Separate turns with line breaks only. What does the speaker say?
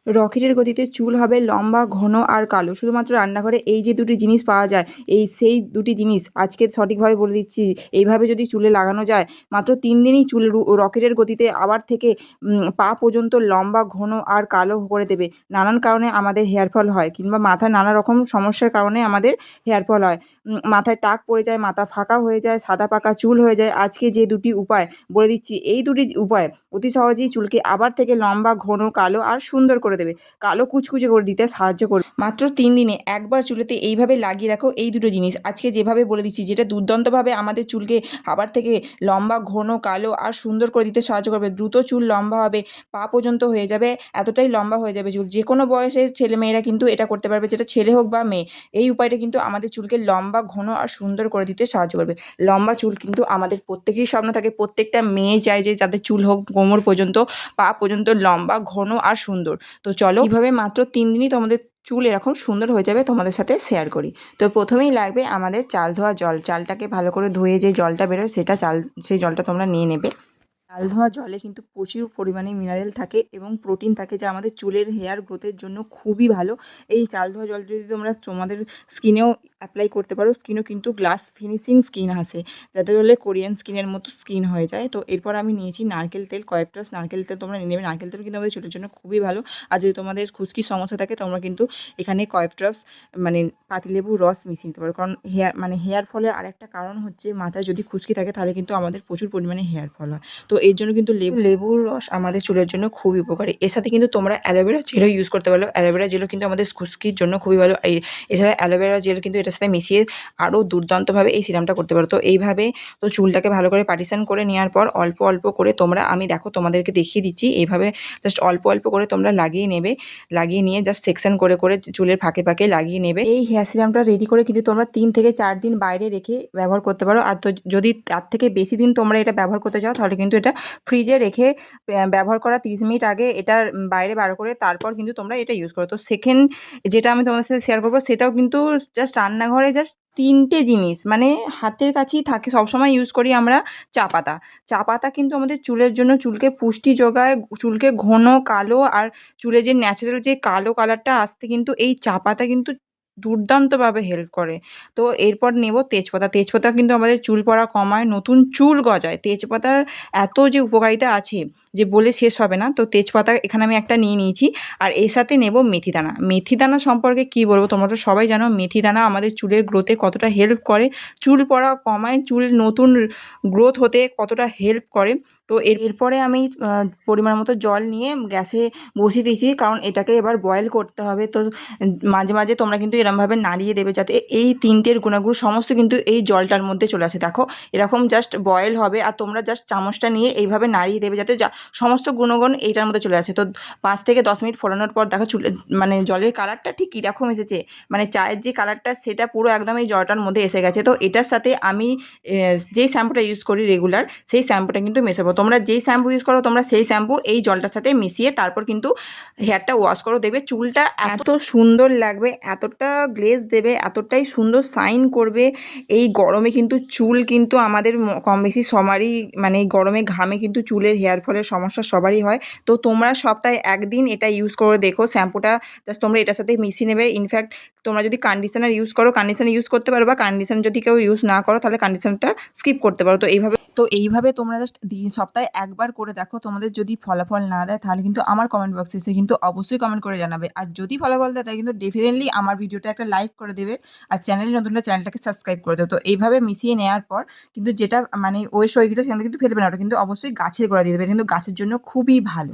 রকেটের গতিতে চুল হবে লম্বা, ঘন আর কালো। শুধুমাত্র রান্নাঘরে এই যে দুটি জিনিস পাওয়া যায়, সেই দুটি জিনিস আজকে সঠিকভাবে বলে দিচ্ছি। এইভাবে যদি চুলে লাগানো যায়, মাত্র ৩ দিনেই চুল রকেটের গতিতে আবার থেকে পা পর্যন্ত লম্বা, ঘন আর কালো করে দেবে। নানান কারণে আমাদের হেয়ার ফল হয়, কিংবা মাথায় নানা রকম সমস্যার কারণে আমাদের হেয়ার ফল হয়। মাথায় টাক পড়ে যায়, মাথা ফাঁকা হয়ে যায়, সাদা পাকা চুল হয়ে যায়। আজকে যে দুটি উপায় বলে দিচ্ছি, এই দুটি উপায় অতি সহজেই চুলকে আবার থেকে লম্বা, ঘন, কালো আর সুন্দর করে দেবে। কালো কুচকুচে করে দিতে সাহায্য করবে। মাত্র ৩ দিনে একবার চুলেতে এইভাবে লাগিয়ে রাখো এই দুটো জিনিস। আজকে যেভাবে বলে দিচ্ছি, যেটা দুর্দান্তভাবে আমাদের চুলকে আবার থেকে লম্বা, ঘন, কালো আর সুন্দর করে দিতে সাহায্য করবে। দ্রুত চুল লম্বা হবে, পা পর্যন্ত হয়ে যাবে, এতটাই লম্বা হয়ে যাবে চুল। যে কোনো বয়সের ছেলেমেয়েরা কিন্তু এটা করতে পারবে, যেটা ছেলে হোক বা মেয়ে। এই উপায়টা কিন্তু আমাদের চুলকে লম্বা, ঘন আর সুন্দর করে দিতে সাহায্য করবে। লম্বা চুল কিন্তু আমাদের প্রত্যেকেরই স্বপ্ন থাকে। প্রত্যেকটা মেয়ে চায় যে তাদের চুল হোক কোমর পর্যন্ত, পা পর্যন্ত লম্বা, ঘন আর সুন্দর। তো চলো কীভাবে মাত্র ৩ দিনই তোমাদের চুল এরকম সুন্দর হয়ে যাবে তোমাদের সাথে শেয়ার করি। তো প্রথমেই লাগবে আমাদের চাল ধোয়া জল। চালটাকে ভালো করে ধুয়ে যে জলটা বেরোয় সেই জলটা তোমরা নিয়ে নেবে। চাল ধোয়া জলে কিন্তু প্রচুর পরিমাণে মিনারেল থাকে এবং প্রোটিন থাকে, যা আমাদের চুলের হেয়ার গ্রোথের জন্য খুবই ভালো। এই চাল ধোয়া জল যদি তোমরা তোমাদের স্কিনেও অ্যাপ্লাই করতে পারো, স্কিনও কিন্তু গ্লাস ফিনিশিং স্কিন আসে, যাতে বলে কোরিয়ান স্কিনের মতো স্কিন হয়ে যায়। তো এরপর আমি নিয়েছি নারকেল তেল, কয়েক টস নারকেল তেল তোমরা নিয়ে নেবে। নারকেল তেল কিন্তু আমাদের চুলের জন্য খুবই ভালো। আর যদি তোমাদের খুশকির সমস্যা থাকে, তোমরা কিন্তু এখানে কয়েক ড্রপস পাতিলেবুর রস মিশিয়ে নিতে পারো। কারণ হেয়ার ফলের আরেকটা কারণ হচ্ছে, মাথায় যদি খুশকি থাকে তাহলে কিন্তু আমাদের প্রচুর পরিমাণে হেয়ার ফল হয়। তো এর জন্য কিন্তু লেবুর রস আমাদের চুলের জন্য খুবই উপকারী। এর সাথে কিন্তু তোমরা অ্যালোভেরা জেলও ইউজ করতে পারো। অ্যালোভেরা জেলও কিন্তু আমাদের খুশকির জন্য খুবই ভালো। এছাড়া অ্যালোভেরা জেল কিন্তু এটার সাথে মিশিয়ে আরও দুর্দান্তভাবে এই সিরামটা করতে পারো। তো এইভাবে তো চুলটাকে ভালো করে পার্টিশন করে নেওয়ার পর অল্প অল্প করে তোমরা, আমি দেখো তোমাদেরকে দেখিয়ে দিচ্ছি, এইভাবে জাস্ট অল্প অল্প করে তোমরা লাগিয়ে নেবে। লাগিয়ে নিয়ে জাস্ট সেকশন করে করে চুলের ফাঁকে ফাঁকে লাগিয়ে নেবে। এই হেয়ার সিরামটা রেডি করে কিন্তু তোমরা ৩ থেকে ৪ দিন বাইরে রেখে ব্যবহার করতে পারো। আর তো যদি তার থেকে বেশি দিন তোমরা এটা ব্যবহার করতে চাও, তাহলে কিন্তু এটা ফ্রিজে রেখে ব্যবহার করার ৩০ মিনিট আগে এটা বাইরে বার করে তারপর কিন্তু তোমরা এটা ইউজ করো। তো সেকেন্ড যেটা আমি তোমাদের সাথে শেয়ার করবো, সেটাও কিন্তু জাস্ট রান্নাঘরে জাস্ট ৩টে জিনিস, হাতের কাছেই থাকে, সবসময় ইউজ করি আমরা। চা পাতা। চা পাতা কিন্তু আমাদের চুলের জন্য, চুলকে পুষ্টি যোগায়, চুলকে ঘন, কালো আর চুলে যে ন্যাচারাল যে কালো কালারটা আসতে কিন্তু এই চা পাতা কিন্তু দুর্দান্তভাবে হেল্প করে। তো এরপর নেব তেজপাতা। তেজপাতা কিন্তু আমাদের চুল পড়া কমায়, নতুন চুল গজায়। তেজপাতার এত যে উপকারিতা আছে যে বলে শেষ হবে না। তো তেজপাতা এখানে আমি একটা নিয়ে নিয়েছি। আর এর সাথে নেব মেথি দানা। মেথি দানা সম্পর্কে কী বলবো, তোমরা তো সবাই জানো মেথি দানা আমাদের চুলের গ্রোথে কতটা হেল্প করে, চুল পড়া কমায়, চুল নতুন গ্রোথ হতে কতটা হেল্প করে। তো এরপরে আমি পরিমাণ মতো জল নিয়ে গ্যাসে বসিয়ে দিয়েছি, কারণ এটাকে এবার বয়েল করতে হবে। তো মাঝে মাঝে তোমরা কিন্তু এরমভাবে নাড়িয়ে দেবে, যাতে এই ৩টের গুণাগুণ সমস্ত কিন্তু এই জলটার মধ্যে চলে আসে। দেখো এরকম জাস্ট বয়েল হবে, আর তোমরা জাস্ট চামচটা নিয়ে এইভাবে নাড়িয়ে দেবে, যাতে সমস্ত গুণগুণ এইটার মধ্যে চলে আসে। তো ৫ থেকে 10 মিনিট ফোটানোর পর দেখো চুলে জলের কালারটা ঠিক কীরকম এসেছে, চায়ের যে কালারটা সেটা পুরো একদম এই জলটার মধ্যে এসে গেছে। তো এটার সাথে আমি যেই শ্যাম্পুটা ইউজ করি রেগুলার, সেই শ্যাম্পুটা কিন্তু মেশাবো। তোমরা যেই শ্যাম্পু ইউজ করো, তোমরা সেই শ্যাম্পু এই জলটার সাথে মিশিয়ে তারপর কিন্তু হেয়ারটা ওয়াশ করো। দেখবে চুলটা এত সুন্দর লাগবে, এতটা গ্লেজ দেবে, এতটাই সুন্দর শাইন করবে। এই গরমে কিন্তু চুল কিন্তু আমাদের কম বেশি সবারই, এই গরমে ঘামে কিন্তু চুলের হেয়ার ফলের সমস্যা সবারই হয়। তো তোমরা সপ্তাহে ১ দিন এটা ইউজ করে দেখো। শ্যাম্পুটা জাস্ট তোমরা এটার সাথে মিশিয়ে নেবে। ইনফ্যাক্ট তোমরা যদি কন্ডিশনার ইউজ করো, কন্ডিশনার ইউজ করতে পারো, বা কন্ডিশনার যদি কেউ ইউজ না করো, তাহলে কন্ডিশনারটা স্কিপ করতে পারো। তো এইভাবে তোমরা জাস্ট সপ্তাহে ১ বার করে দেখো। তোমাদের যদি ফলাফল না দেয়, তাহলে কিন্তু আমার কমেন্ট বক্সে এসে কিন্তু অবশ্যই কমেন্ট করে জানাবে। আর যদি ফলাফল দেয়, তাহলে কিন্তু ডেফিনেটলি আমার ভিডিওটা একটা লাইক করে দেবে। আর চ্যানেলে নতুন হলে চ্যানেলটাকে সাবস্ক্রাইব করে দেবে। তো এইভাবে মিশিয়ে নেওয়ার পর কিন্তু যেটা ওয়েস্ট হয়ে গেলে, সেখানে কিন্তু ফেলবে না, ওটা কিন্তু অবশ্যই গাছের গোড়ায় দিয়ে দেবে। এটা কিন্তু গাছের জন্য খুবই ভালো।